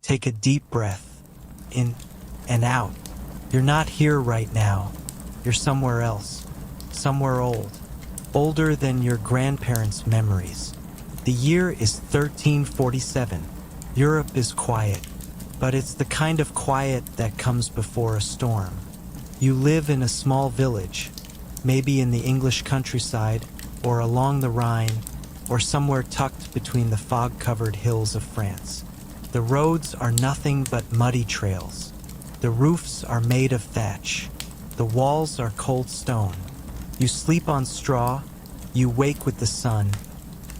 Take a deep breath, in and out. You're not here right now. You're somewhere else. Somewhere old. Older than your grandparents' memories. The year is 1347. Europe is quiet, but it's the kind of quiet that comes before a storm. You live in a small village, maybe in the English countryside, or along the Rhine, or somewhere tucked between the fog-covered hills of France. The roads are nothing but muddy trails. The roofs are made of thatch. The walls are cold stone. You sleep on straw, you wake with the sun,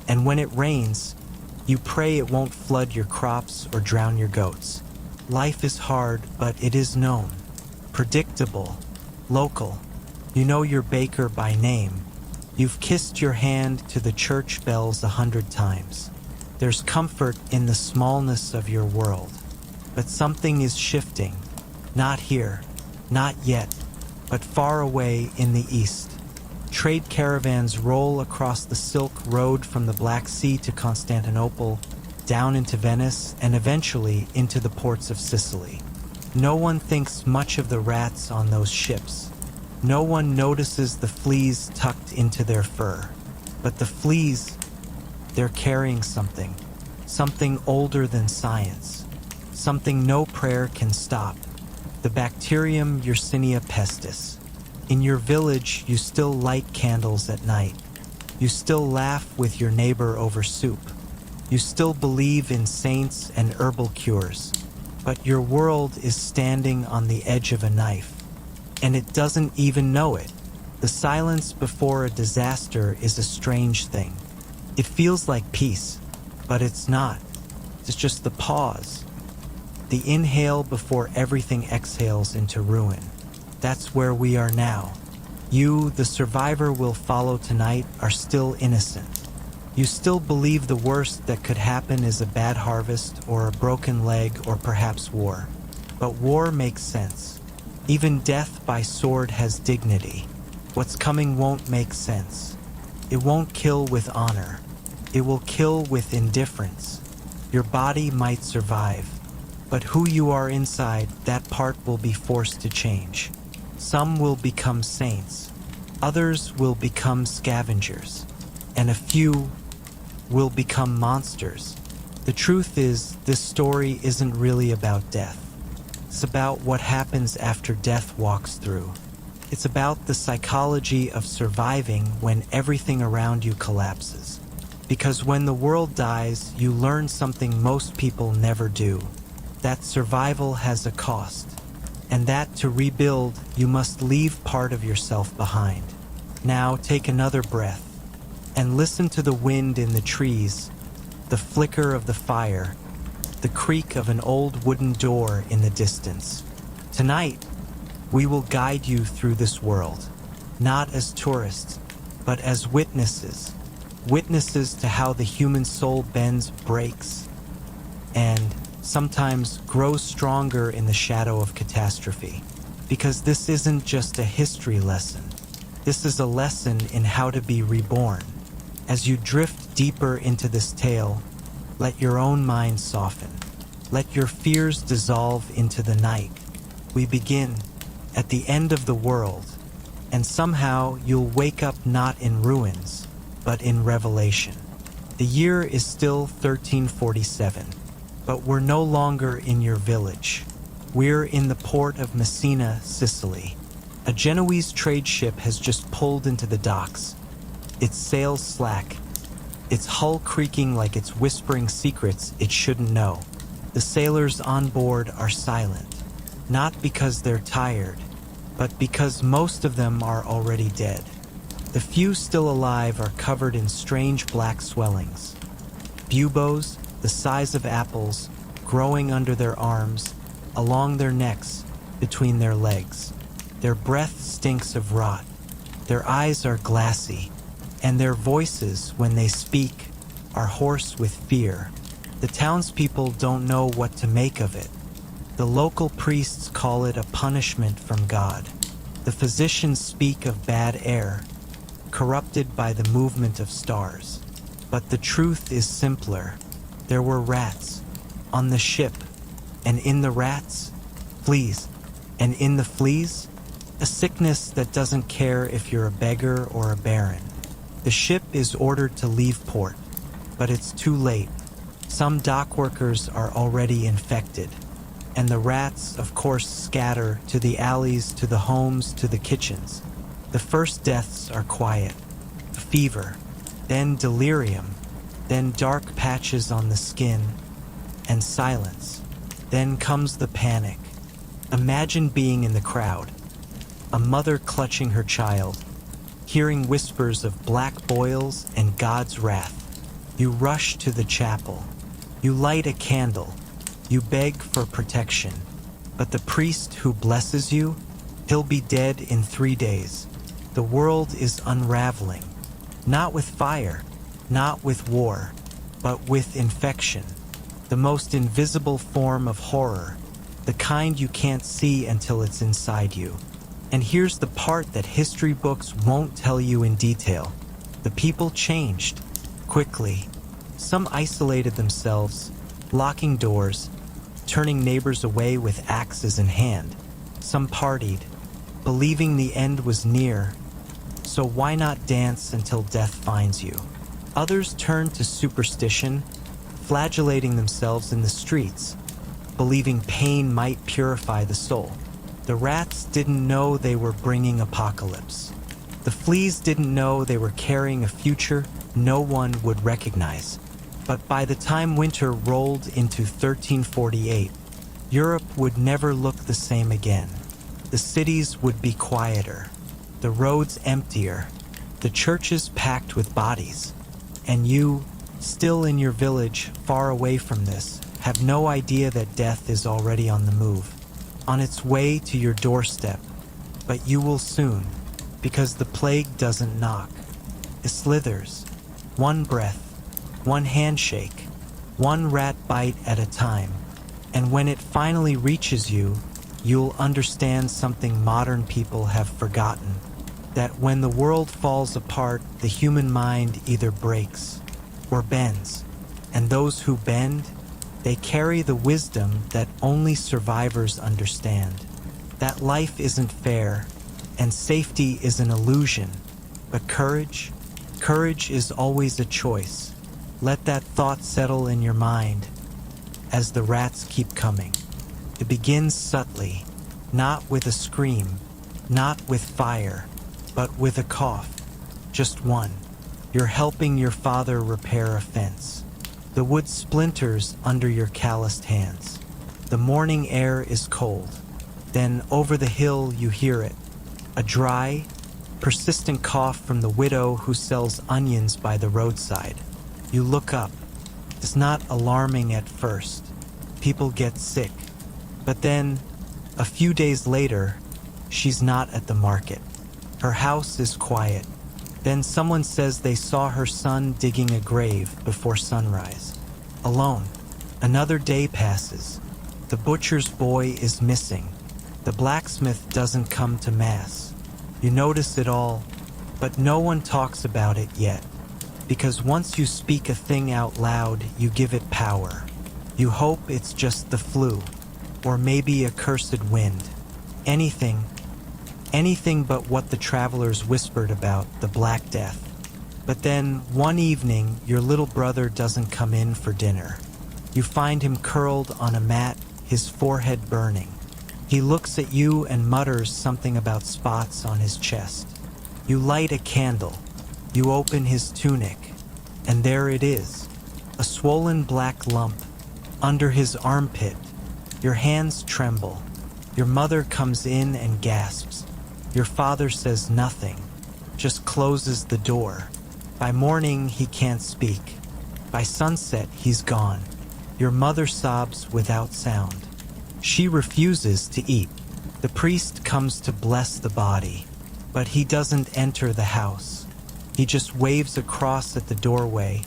and when it rains, you pray it won't flood your crops or drown your goats. Life is hard, but it is known. Predictable. Local. You know your baker by name. You've kissed your hand to the church bells 100 times. There's comfort in the smallness of your world. But something is shifting. Not here. Not yet. But far away in the east. Trade caravans roll across the Silk Road from the Black Sea to Constantinople, down into Venice, and eventually into the ports of Sicily. No one thinks much of the rats on those ships. No one notices the fleas tucked into their fur. But the fleas, they're carrying something. Something older than science. Something no prayer can stop. The bacterium Yersinia pestis. In your village, you still light candles at night. You still laugh with your neighbor over soup. You still believe in saints and herbal cures. But your world is standing on the edge of a knife. And it doesn't even know it. The silence before a disaster is a strange thing. It feels like peace, but it's not. It's just the pause. The inhale before everything exhales into ruin. That's where we are now. You, the survivor will follow tonight, are still innocent. You still believe the worst that could happen is a bad harvest or a broken leg or perhaps war. But war makes sense. Even death by sword has dignity. What's coming won't make sense. It won't kill with honor. It will kill with indifference. Your body might survive, but who you are inside, that part will be forced to change. Some will become saints, others will become scavengers, and a few will become monsters. The truth is, this story isn't really about death. It's about what happens after death walks through. It's about the psychology of surviving when everything around you collapses. Because when the world dies, you learn something most people never do. That survival has a cost. And that to rebuild, you must leave part of yourself behind. Now take another breath and listen to the wind in the trees, the flicker of the fire, the creak of an old wooden door in the distance. Tonight, we will guide you through this world, not as tourists, but as witnesses. Witnesses to how the human soul bends, breaks, and sometimes grows stronger in the shadow of catastrophe. Because this isn't just a history lesson. This is a lesson in how to be reborn. As you drift deeper into this tale, let your own mind soften. Let your fears dissolve into the night. We begin at the end of the world, and somehow you'll wake up not in ruins, but in revelation. The year is still 1347. But we're no longer in your village. We're in the port of Messina, Sicily. A Genoese trade ship has just pulled into the docks. Its sails slack, its hull creaking like it's whispering secrets it shouldn't know. The sailors on board are silent, not because they're tired, but because most of them are already dead. The few still alive are covered in strange black swellings. Buboes, the size of apples, growing under their arms, along their necks, between their legs. Their breath stinks of rot. Their eyes are glassy, and their voices, when they speak, are hoarse with fear. The townspeople don't know what to make of it. The local priests call it a punishment from God. The physicians speak of bad air, corrupted by the movement of stars. But the truth is simpler. There were rats on the ship, And in the rats, fleas. And in the fleas, a sickness that doesn't care if you're a beggar or a baron. The ship is ordered to leave port, but it's too late. Some dock workers are already infected, and the rats, of course, scatter to the alleys, to the homes, to the kitchens. The first deaths are quiet. Fever, then delirium, then dark patches on the skin, and silence. Then comes the panic. Imagine being in the crowd, a mother clutching her child, hearing whispers of black boils and God's wrath. You rush to the chapel. You light a candle. You beg for protection. But the priest who blesses you, he'll be dead in 3 days. The world is unraveling. Not with fire, not with war, but with infection. The most invisible form of horror, the kind you can't see until it's inside you. And here's the part that history books won't tell you in detail. The people changed, quickly. Some isolated themselves, locking doors, turning neighbors away with axes in hand. Some partied, believing the end was near, so why not dance until death finds you? Others turned to superstition, flagellating themselves in the streets, believing pain might purify the soul. The rats didn't know they were bringing apocalypse. The fleas didn't know they were carrying a future no one would recognize. But by the time winter rolled into 1348, Europe would never look the same again. The cities would be quieter, the roads emptier, the churches packed with bodies. And you, still in your village, far away from this, have no idea that death is already on the move, on its way to your doorstep. But you will soon, because the plague doesn't knock. It slithers, one breath, one handshake, one rat bite at a time. And when it finally reaches you, you'll understand something modern people have forgotten. That when the world falls apart, the human mind either breaks or bends. And those who bend, they carry the wisdom that only survivors understand. That life isn't fair, and safety is an illusion. But courage is always a choice. Let that thought settle in your mind as the rats keep coming. It begins subtly, not with a scream, not with fire, but with a cough. Just one. You're helping your father repair a fence. The wood splinters under your calloused hands. The morning air is cold. Then over the hill you hear it. A dry, persistent cough from the widow who sells onions by the roadside. You look up. It's not alarming at first. People get sick. But then, a few days later, she's not at the market. Her house is quiet. Then someone says they saw her son digging a grave before sunrise. Alone. Another day passes. The butcher's boy is missing. The blacksmith doesn't come to mass. You notice it all, but no one talks about it yet. Because once you speak a thing out loud, you give it power. You hope it's just the flu, or maybe a cursed wind. Anything but what the travelers whispered about, the Black Death. But then, one evening, your little brother doesn't come in for dinner. You find him curled on a mat, his forehead burning. He looks at you and mutters something about spots on his chest. You light a candle. You open his tunic, and there it is, a swollen black lump under his armpit. Your hands tremble. Your mother comes in and gasps. Your father says nothing, just closes the door. By morning, he can't speak. By sunset, he's gone. Your mother sobs without sound. She refuses to eat. The priest comes to bless the body, but he doesn't enter the house. He just waves across at the doorway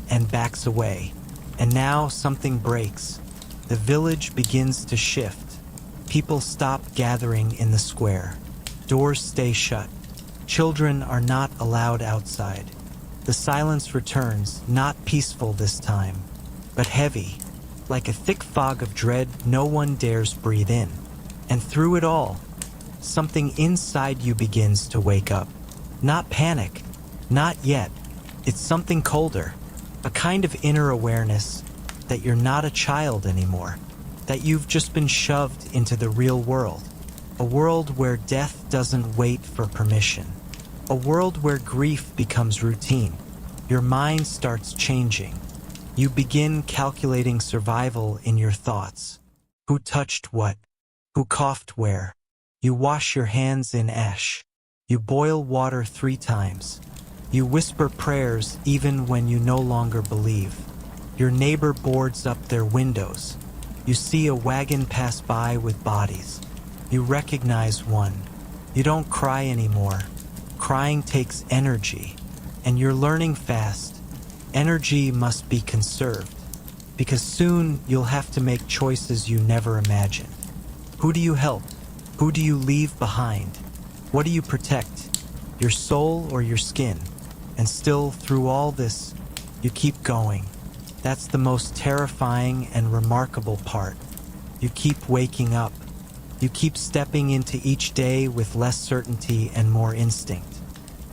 and backs away. And now something breaks. The village begins to shift. People stop gathering in the square. Doors stay shut. Children are not allowed outside. The silence returns, not peaceful this time, but heavy, Like a thick fog of dread no one dares breathe in. And through it all, something inside you begins to wake up. Not panic, not yet. It's something colder, a kind of inner awareness that you're not a child anymore, that you've just been shoved into the real world, a world where death doesn't wait for permission, a world where grief becomes routine. Your mind starts changing. You begin calculating survival in your thoughts. Who touched what? Who coughed where? You wash your hands in ash. You boil water 3 times. You whisper prayers even when you no longer believe. Your neighbor boards up their windows. You see a wagon pass by with bodies. You recognize one. You don't cry anymore. Crying takes energy, and you're learning fast. Energy must be conserved, because soon you'll have to make choices you never imagined. Who do you help? Who do you leave behind? What do you protect? Your soul or your skin? And still, through all this, you keep going. That's the most terrifying and remarkable part. You keep waking up. You keep stepping into each day with less certainty and more instinct.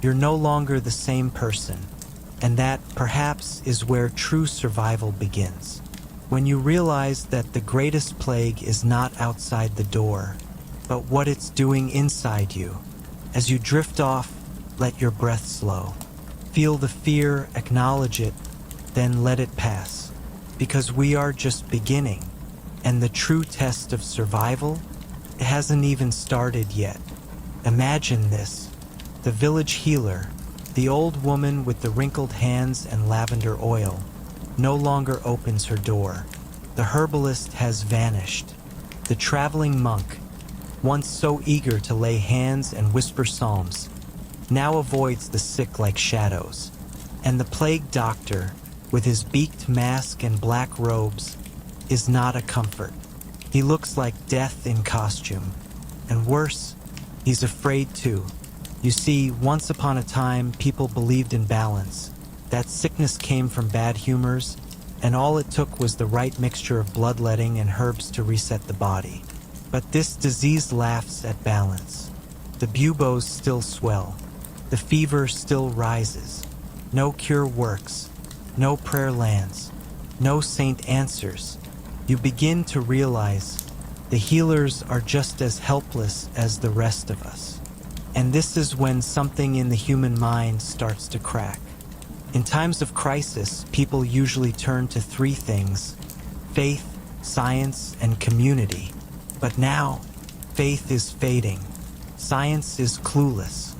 You're no longer the same person, and that, perhaps, is where true survival begins. When you realize that the greatest plague is not outside the door, but what it's doing inside you. As you drift off, let your breath slow. Feel the fear, acknowledge it, then let it pass. Because we are just beginning, and the true test of survival, it hasn't even started yet. Imagine this: the village healer, the old woman with the wrinkled hands and lavender oil, no longer opens her door. The herbalist has vanished. The traveling monk, once so eager to lay hands and whisper psalms, now avoids the sick like shadows. And the plague doctor, with his beaked mask and black robes, is not a comfort. He looks like death in costume. And worse, he's afraid too. You see, once upon a time, people believed in balance. That sickness came from bad humors, and all it took was the right mixture of bloodletting and herbs to reset the body. But this disease laughs at balance. The buboes still swell. The fever still rises. No cure works. No prayer lands. No saint answers. You begin to realize the healers are just as helpless as the rest of us. And this is when something in the human mind starts to crack. In times of crisis, people usually turn to 3 things: faith, science, and community. But now, faith is fading, science is clueless,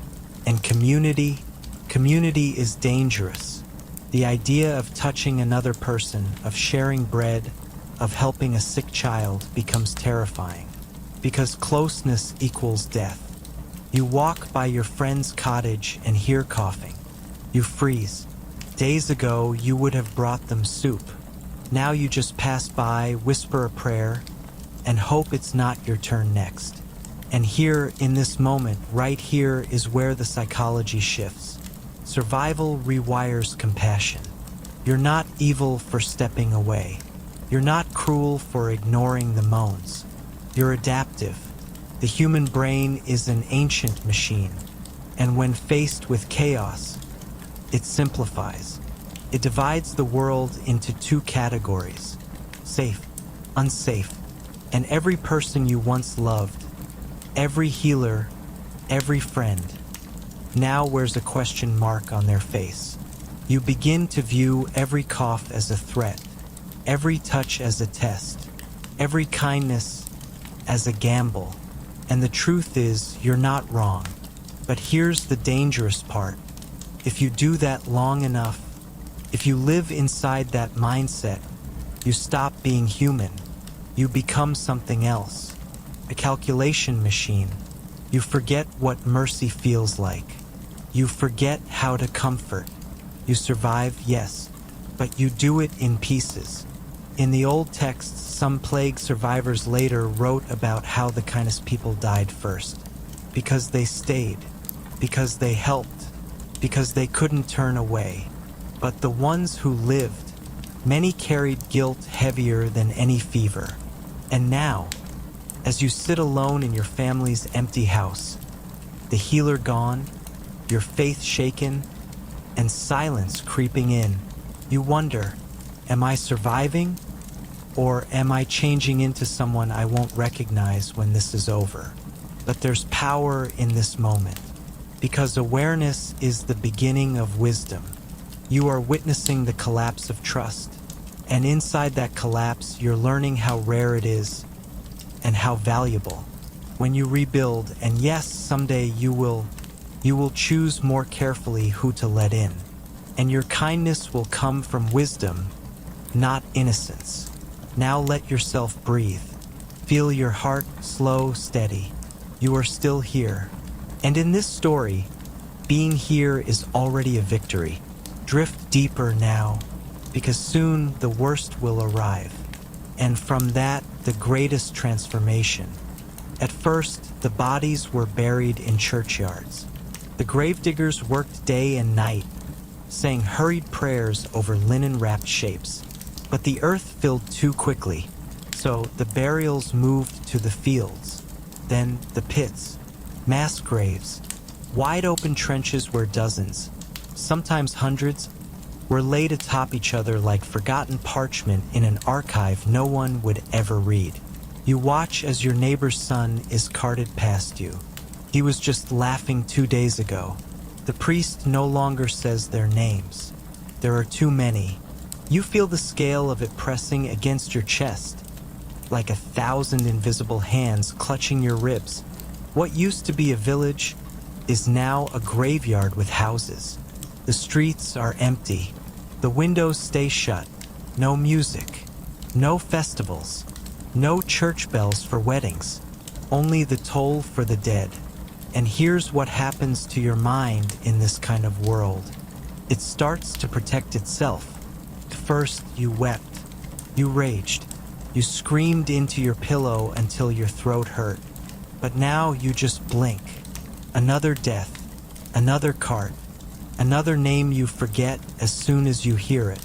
and community is dangerous. The idea of touching another person, of sharing bread, of helping a sick child becomes terrifying, because closeness equals death. You walk by your friend's cottage and hear coughing. You freeze. Days ago, you would have brought them soup. Now you just pass by, whisper a prayer, and hope it's not your turn next. And here, in this moment, right here, is where the psychology shifts. Survival rewires compassion. You're not evil for stepping away. You're not cruel for ignoring the moans. You're adaptive. The human brain is an ancient machine, and when faced with chaos, it simplifies. It divides the world into 2 categories: safe, unsafe, and every person you once loved, every healer, every friend, now wears a question mark on their face. You begin to view every cough as a threat, every touch as a test, every kindness as a gamble. And the truth is, you're not wrong. But here's the dangerous part. If you do that long enough, if you live inside that mindset, you stop being human. You become something else, a calculation machine. You forget what mercy feels like. You forget how to comfort. You survive, yes, but you do it in pieces. In the old texts, some plague survivors later wrote about how the kindest people died first. Because they stayed. Because they helped. Because they couldn't turn away. But the ones who lived, Many carried guilt heavier than any fever. And now, as you sit alone in your family's empty house, the healer gone, your faith shaken, and silence creeping in, you wonder, am I surviving? Or am I changing into someone I won't recognize when this is over? But there's power in this moment, because awareness is the beginning of wisdom. You are witnessing the collapse of trust, and inside that collapse, you're learning how rare it is and how valuable. When you rebuild, and yes, someday you will choose more carefully who to let in, and your kindness will come from wisdom, not innocence. Now let yourself breathe. Feel your heart slow, steady. You are still here. And in this story, being here is already a victory. Drift deeper now, because soon the worst will arrive. And from that, the greatest transformation. At first, the bodies were buried in churchyards. The gravediggers worked day and night, saying hurried prayers over linen-wrapped shapes. But the earth filled too quickly, so the burials moved to the fields, then the pits, mass graves, wide-open trenches where dozens, sometimes hundreds, were laid atop each other like forgotten parchment in an archive no one would ever read. You watch as your neighbor's son is carted past you. He was just laughing 2 days ago. The priest no longer says their names. There are too many. You feel the scale of it pressing against your chest, like 1,000 invisible hands clutching your ribs. What used to be a village is now a graveyard with houses. The streets are empty. The windows stay shut. No music. No festivals. No church bells for weddings. Only the toll for the dead. And here's what happens to your mind in this kind of world. It starts to protect itself. First, you wept. You raged. You screamed into your pillow until your throat hurt. But now you just blink. Another death. Another cart. Another name you forget as soon as you hear it.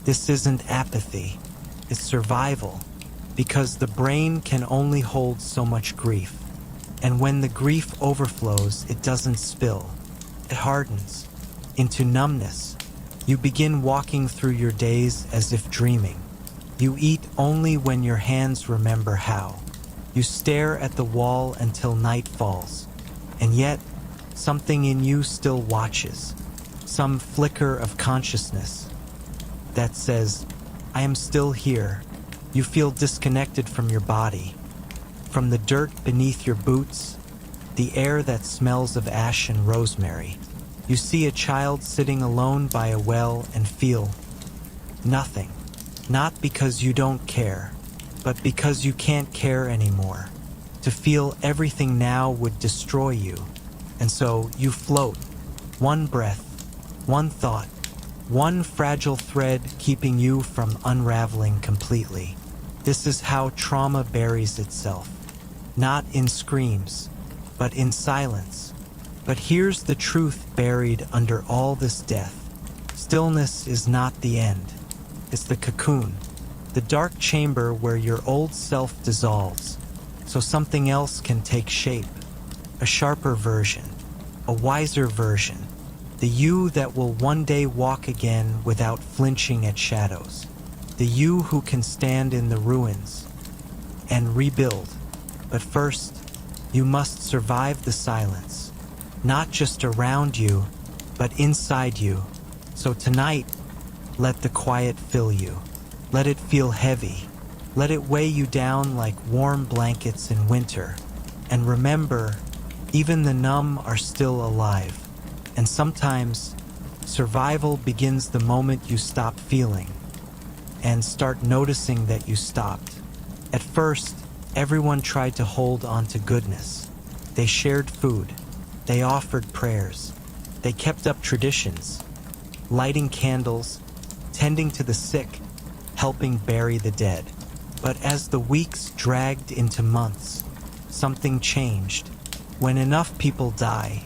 This isn't apathy. It's survival. Because the brain can only hold so much grief. And when the grief overflows, it doesn't spill. It hardens into numbness. You begin walking through your days as if dreaming. You eat only when your hands remember how. You stare at the wall until night falls. And yet, something in you still watches. Some flicker of consciousness that says, I am still here. You feel disconnected from your body, from the dirt beneath your boots, the air that smells of ash and rosemary. You see a child sitting alone by a well and feel nothing. Not because you don't care, but because you can't care anymore. To feel everything now would destroy you. And so you float. One breath, one thought, one fragile thread keeping you from unraveling completely. This is how trauma buries itself. Not in screams, but in silence. But here's the truth buried under all this death. Stillness is not the end. It's the cocoon, the dark chamber where your old self dissolves, so something else can take shape. A sharper version, a wiser version, the you that will one day walk again without flinching at shadows. The you who can stand in the ruins and rebuild. But first, you must survive the silence. Not just around you, but inside you. So tonight, let the quiet fill you. Let it feel heavy. Let it weigh you down like warm blankets in winter. And remember, even the numb are still alive. And sometimes, survival begins the moment you stop feeling and start noticing that you stopped. At first, everyone tried to hold on to goodness. They shared food. They offered prayers. They kept up traditions, lighting candles, tending to the sick, helping bury the dead. But as the weeks dragged into months, something changed. When enough people die,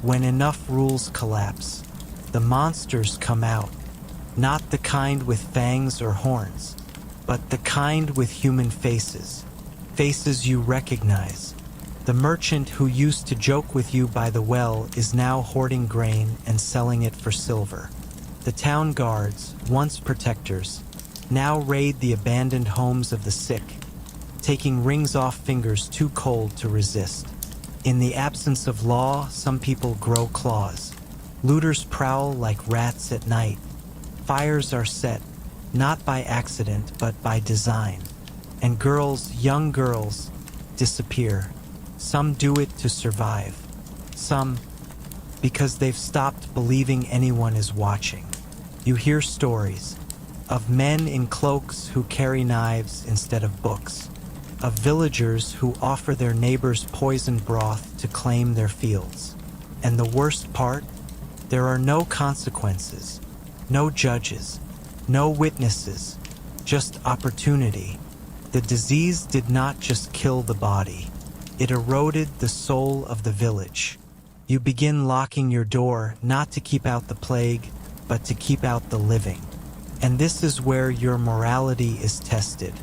when enough rules collapse, the monsters come out. Not the kind with fangs or horns, but the kind with human faces. Faces you recognize. The merchant who used to joke with you by the well is now hoarding grain and selling it for silver. The town guards, once protectors, now raid the abandoned homes of the sick, taking rings off fingers too cold to resist. In the absence of law, some people grow claws. Looters prowl like rats at night. Fires are set, not by accident, but by design. And girls, young girls, disappear. Some do it to survive. Some because they've stopped believing anyone is watching. You hear stories of men in cloaks who carry knives instead of books, of villagers who offer their neighbors poisoned broth to claim their fields. And the worst part? There are no consequences, no judges, no witnesses, just opportunity. The disease did not just kill the body, it eroded the soul of the village. You begin locking your door not to keep out the plague, but to keep out the living. And this is where your morality is tested,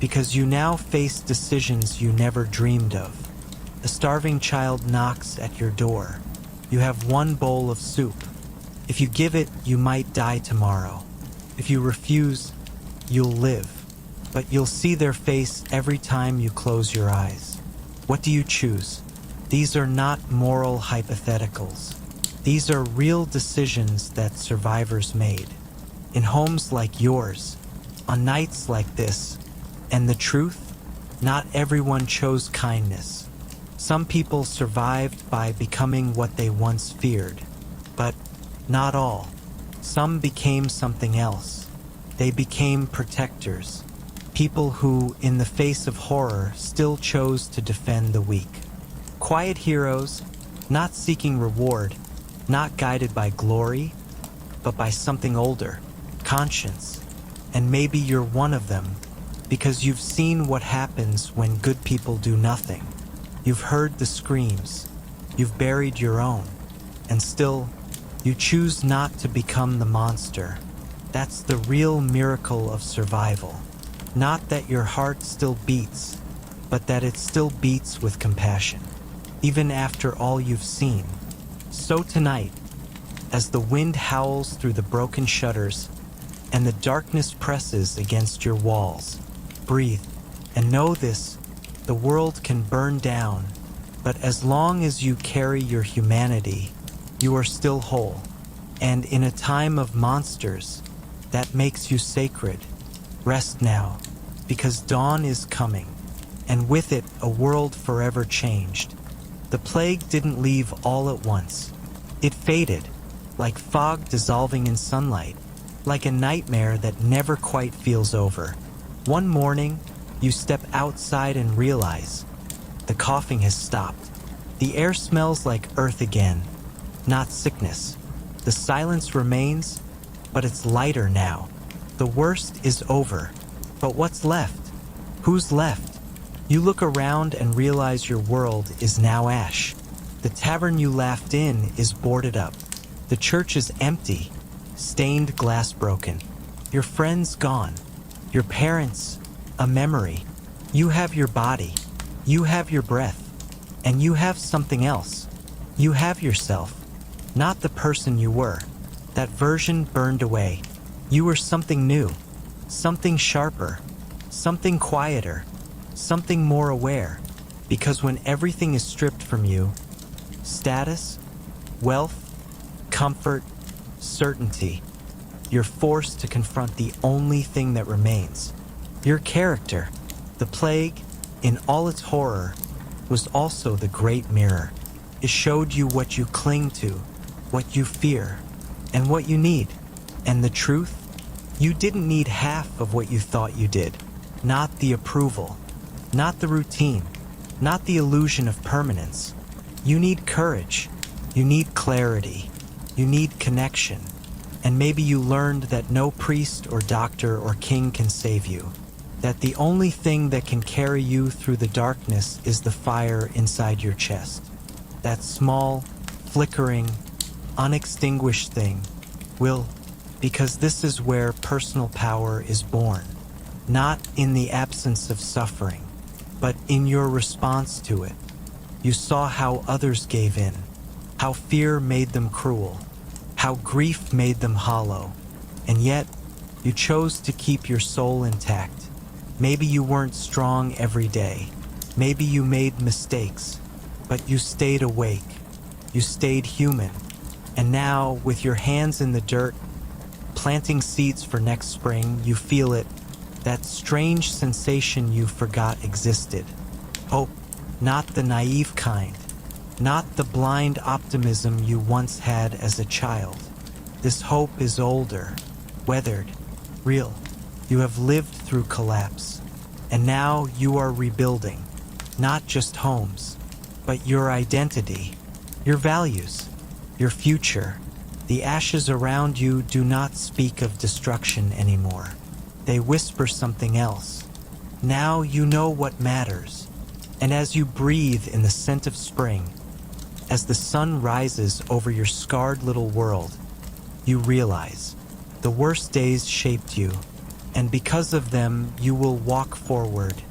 because you now face decisions you never dreamed of. A starving child knocks at your door. You have one bowl of soup. If you give it, you might die tomorrow. If you refuse, you'll live. But you'll see their face every time you close your eyes. What do you choose? These are not moral hypotheticals. These are real decisions that survivors made. In homes like yours, on nights like this. And the truth? Not everyone chose kindness. Some people survived by becoming what they once feared. But not all. Some became something else. They became protectors. People who, in the face of horror, still chose to defend the weak. Quiet heroes, not seeking reward, not guided by glory, but by something older, conscience. And maybe you're one of them, because you've seen what happens when good people do nothing. You've heard the screams, you've buried your own, and still, you choose not to become the monster. That's the real miracle of survival. Not that your heart still beats, but that it still beats with compassion, even after all you've seen. So tonight, as the wind howls through the broken shutters and the darkness presses against your walls, breathe and know this: the world can burn down, but as long as you carry your humanity, you are still whole. And in a time of monsters, that makes you sacred. Rest now, because dawn is coming, and with it a world forever changed. The plague didn't leave all at once. It faded, like fog dissolving in sunlight, like a nightmare that never quite feels over. One morning, you step outside and realize the coughing has stopped. The air smells like earth again, not sickness. The silence remains, but it's lighter now. The worst is over. But what's left? Who's left? You look around and realize your world is now ash. The tavern you laughed in is boarded up. The church is empty, stained glass broken. Your friends gone. Your parents, a memory. You have your body. You have your breath. And you have something else. You have yourself. Not the person you were. That version burned away. You were something new. Something sharper. Something quieter. Something more aware. Because when everything is stripped from you, status, wealth, comfort, certainty, you're forced to confront the only thing that remains. Your character. The plague, in all its horror, was also the great mirror. It showed you what you cling to, what you fear, and what you need. And the truth? You didn't need half of what you thought you did. Not the approval, not the routine, not the illusion of permanence. You need courage. You need clarity. You need connection. And maybe you learned that no priest or doctor or king can save you. That the only thing that can carry you through the darkness is the fire inside your chest. That small, flickering, unextinguished thing will because this is where personal power is born, not in the absence of suffering, but in your response to it. You saw how others gave in, how fear made them cruel, how grief made them hollow, and yet you chose to keep your soul intact. Maybe you weren't strong every day, maybe you made mistakes, but you stayed awake, you stayed human, and now, with your hands in the dirt, planting seeds for next spring, you feel it, that strange sensation you forgot existed. Hope, not the naive kind, not the blind optimism you once had as a child. This hope is older, weathered, real. You have lived through collapse, and now you are rebuilding, not just homes, but your identity, your values, your future. The ashes around you do not speak of destruction anymore. They whisper something else. Now you know what matters. And as you breathe in the scent of spring, as the sun rises over your scarred little world, you realize the worst days shaped you, and because of them you will walk forward,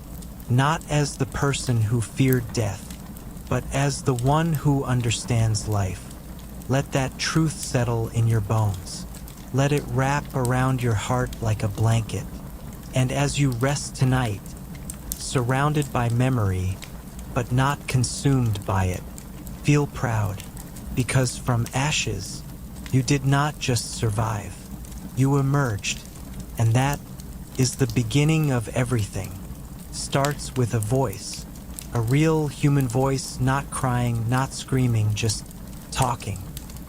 not as the person who feared death, but as the one who understands life. Let that truth settle in your bones. Let it wrap around your heart like a blanket. And as you rest tonight, surrounded by memory, but not consumed by it, feel proud, because from ashes, you did not just survive. You emerged, and that is the beginning of everything. Starts with a voice, a real human voice, not crying, not screaming, just talking.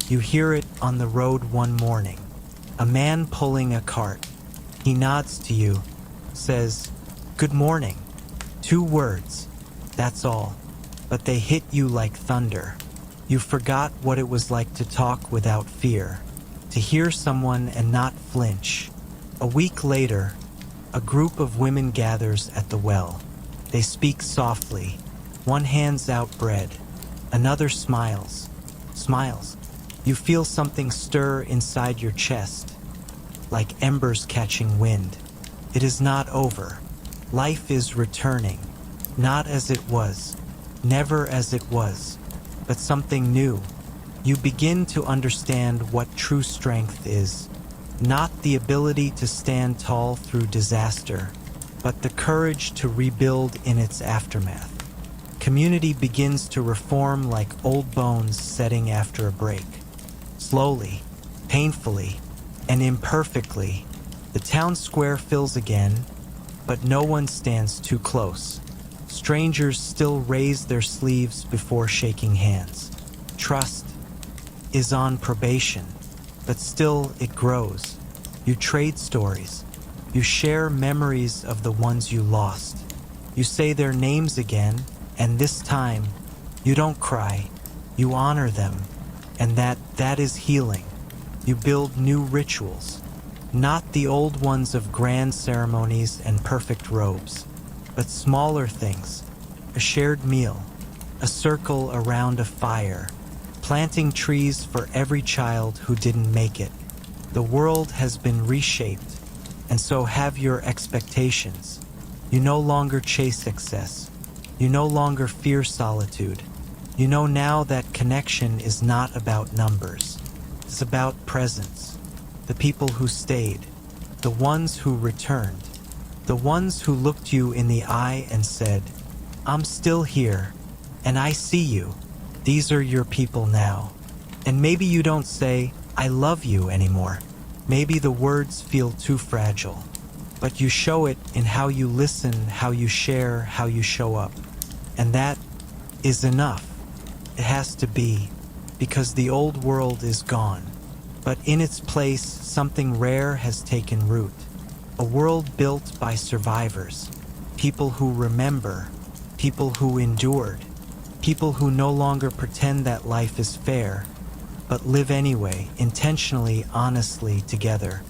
You hear it on the road one morning. A man pulling a cart. He nods to you, says, "Good morning." 2 words, that's all. But they hit you like thunder. You forgot what it was like to talk without fear, to hear someone and not flinch. A week later, a group of women gathers at the well. They speak softly. One hands out bread. Another smiles. Smiles. You feel something stir inside your chest, like embers catching wind. It is not over. Life is returning, not as it was, never as it was, but something new. You begin to understand what true strength is, not the ability to stand tall through disaster, but the courage to rebuild in its aftermath. Community begins to reform like old bones setting after a break. Slowly, painfully, and imperfectly, the town square fills again, but no one stands too close. Strangers still raise their sleeves before shaking hands. Trust is on probation, but still it grows. You trade stories. You share memories of the ones you lost. You say their names again, and this time, you don't cry. You honor them. And that is healing. You build new rituals, not the old ones of grand ceremonies and perfect robes, but smaller things, a shared meal, a circle around a fire, planting trees for every child who didn't make it. The world has been reshaped, and so have your expectations. You no longer chase excess. You no longer fear solitude. You know now that connection is not about numbers. It's about presence. The people who stayed, the ones who returned, the ones who looked you in the eye and said, "I'm still here, and I see you." These are your people now. And maybe you don't say, "I love you" anymore. Maybe the words feel too fragile. But you show it in how you listen, how you share, how you show up. And that is enough. It has to be, because the old world is gone. But in its place, something rare has taken root. A world built by survivors, people who remember, people who endured, people who no longer pretend that life is fair, but live anyway, intentionally, honestly, together.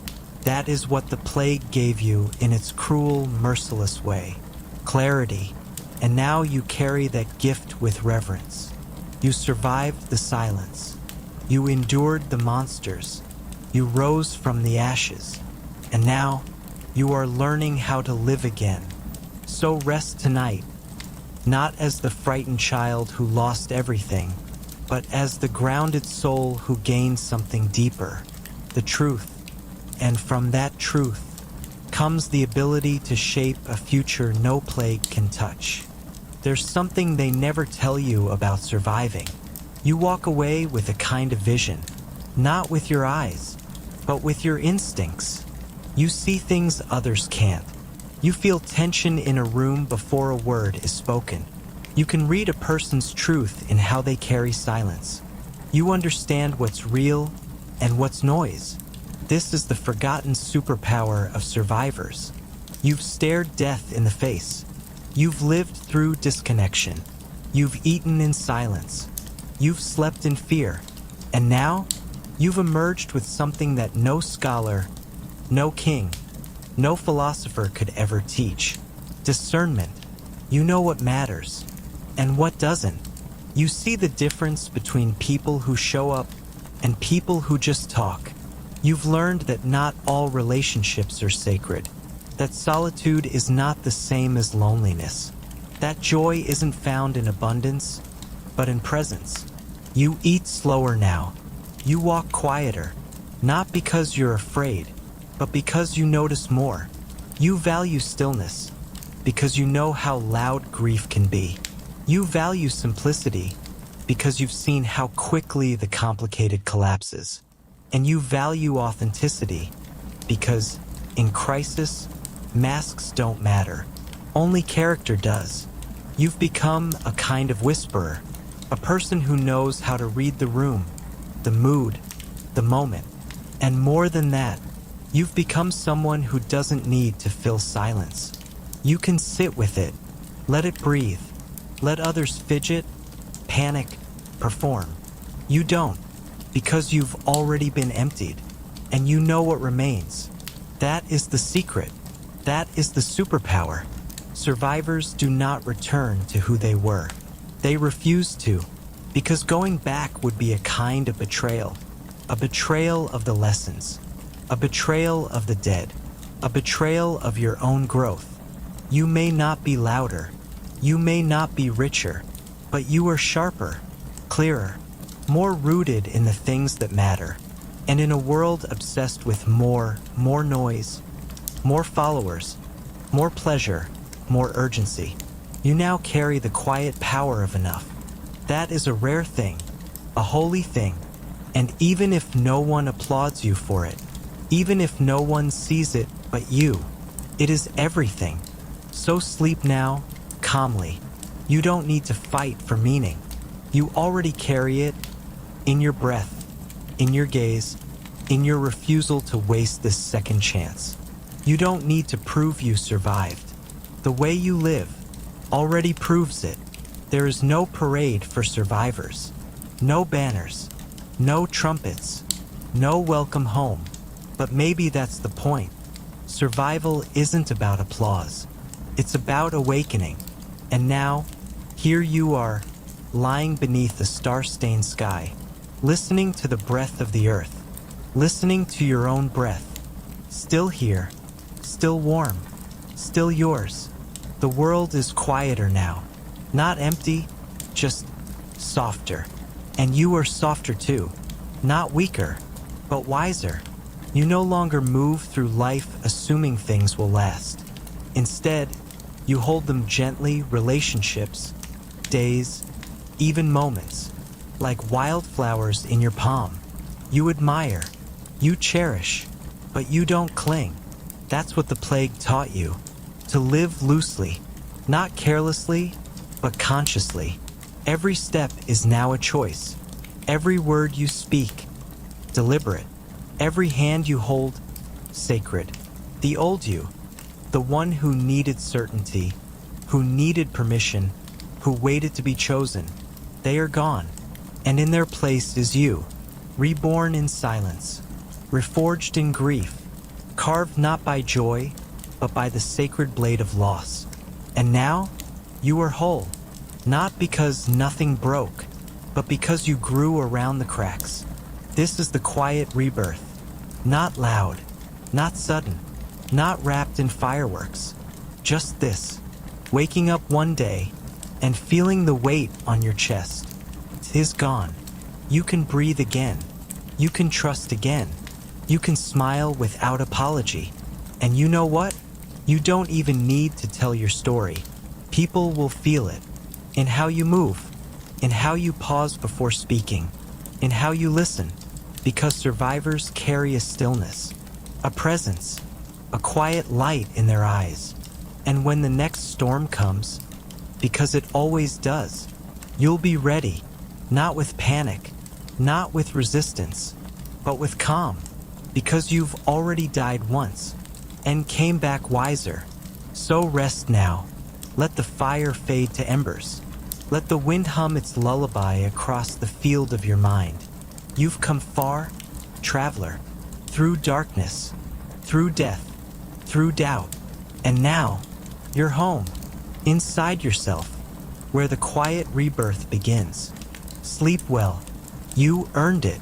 That is what the plague gave you in its cruel, merciless way. Clarity. And now you carry that gift with reverence. You survived the silence. You endured the monsters. You rose from the ashes, and now you are learning how to live again. So rest tonight, not as the frightened child who lost everything, but as the grounded soul who gained something deeper, the truth. And from that truth comes the ability to shape a future no plague can touch. There's something they never tell you about surviving. You walk away with a kind of vision, not with your eyes, but with your instincts. You see things others can't. You feel tension in a room before a word is spoken. You can read a person's truth in how they carry silence. You understand what's real and what's noise. This is the forgotten superpower of survivors. You've stared death in the face. You've lived through disconnection. You've eaten in silence. You've slept in fear. And now, you've emerged with something that no scholar, no king, no philosopher could ever teach. Discernment. You know what matters and what doesn't. You see the difference between people who show up and people who just talk. You've learned that not all relationships are sacred, that solitude is not the same as loneliness, that joy isn't found in abundance, but in presence. You eat slower now. You walk quieter, not because you're afraid, but because you notice more. You value stillness, because you know how loud grief can be. You value simplicity, because you've seen how quickly the complicated collapses. And you value authenticity, because, in crisis, masks don't matter. Only character does. You've become a kind of whisperer, a person who knows how to read the room, the mood, the moment. And more than that, you've become someone who doesn't need to fill silence. You can sit with it, let it breathe, let others fidget, panic, perform. You don't, because you've already been emptied, and you know what remains. That is the secret. That is the superpower. Survivors do not return to who they were. They refuse to, because going back would be a kind of betrayal. A betrayal of the lessons. A betrayal of the dead. A betrayal of your own growth. You may not be louder. You may not be richer, but you are sharper, clearer, more rooted in the things that matter. And in a world obsessed with more noise, more followers, more pleasure, more urgency, you now carry the quiet power of enough. That is a rare thing, a holy thing, and even if no one applauds you for it, even if no one sees it but you, it is everything. So sleep now, calmly. You don't need to fight for meaning. You already carry it in your breath, in your gaze, in your refusal to waste this second chance. You don't need to prove you survived. The way you live already proves it. There is no parade for survivors, no banners, no trumpets, no welcome home. But maybe that's the point. Survival isn't about applause. It's about awakening. And now, here you are, lying beneath a star-stained sky, listening to the breath of the earth, listening to your own breath. Still here, still warm, still yours. The world is quieter now. Not empty, just softer. And you are softer too. Not weaker, but wiser. You no longer move through life assuming things will last. Instead, you hold them gently, relationships, days, even moments, like wildflowers in your palm. You admire, you cherish, but you don't cling. That's what the plague taught you. To live loosely, not carelessly, but consciously. Every step is now a choice. Every word you speak, deliberate. Every hand you hold, sacred. The old you, the one who needed certainty, who needed permission, who waited to be chosen, they are gone. And in their place is you, reborn in silence, reforged in grief, carved not by joy, but by the sacred blade of loss. And now, you are whole, not because nothing broke, but because you grew around the cracks. This is the quiet rebirth, Not loud, not sudden, not wrapped in fireworks. Just this, waking up one day and feeling the weight on your chest. 'Tis gone. You can breathe again. You can trust again. You can smile without apology. And you know what? You don't even need to tell your story. People will feel it. In how you move. In how you pause before speaking. In how you listen. Because survivors carry a stillness, a presence, a quiet light in their eyes. And when the next storm comes, because it always does, you'll be ready, not with panic, not with resistance, but with calm, because you've already died once and came back wiser. So rest now. Let the fire fade to embers. Let the wind hum its lullaby across the field of your mind. You've come far, traveler, through darkness, through death, through doubt, and now you're home, inside yourself, where the quiet rebirth begins. Sleep well. You earned it.